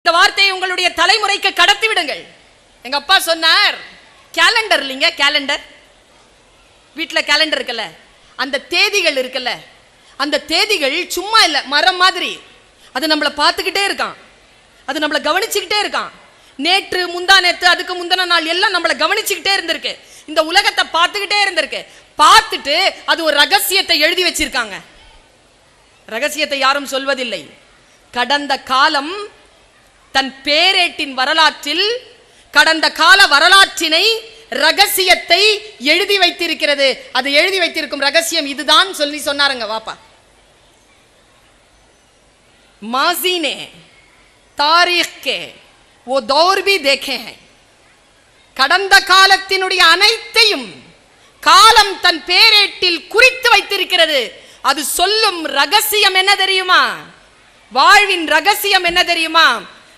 இந்த வார்த்தையை உங்களுடைய தலைமுறைக்கு கடத்தி விடுங்கள். எங்க அப்பா சொன்னார், கேலண்டர் இல்லைங்க, கேலண்டர் வீட்டுல கேலண்டர் இருக்குல்ல, அந்த தேதிகள் இருக்குல்ல, அந்த தேதிகள் சும்மா இல்ல, மரம் மாதிரி. அது நம்மளை பார்த்துக்கிட்டே இருக்கான், அது நம்மளை கவனிச்சுக்கிட்டே இருக்கான். நேற்று, முந்தா நேற்று, அதுக்கு முந்தின நாள் எல்லாம் நம்மளை கவனிச்சுக்கிட்டே இருந்திருக்கு. இந்த உலகத்தை பார்த்துக்கிட்டே இருந்திருக்கு. பார்த்துட்டு அது ஒரு ரகசியத்தை எழுதி வச்சிருக்காங்க. ரகசியத்தை யாரும் சொல்வதில்லை. கடந்த காலம் தன் பேரேட்டின் வரலாற்றில் கடந்த கால வரலாற்றினை, ரகசியத்தை எழுதி வைத்திருக்கிறது. அது எழுதி வைத்திருக்கும் ரகசியம் இதுதான் சொல்லி சொன்னாருங்க வாப்பா. माजी ने तारीख के वो दौर भी देखे हैं. கடந்த காலத்தினுடைய அனைத்தையும் காலம் தன் பேரேட்டில் குறித்து வைத்திருக்கிறது. அது சொல்லும் ரகசியம் என்ன தெரியுமா? வாழ்வின் ரகசியம் என்ன தெரியுமா?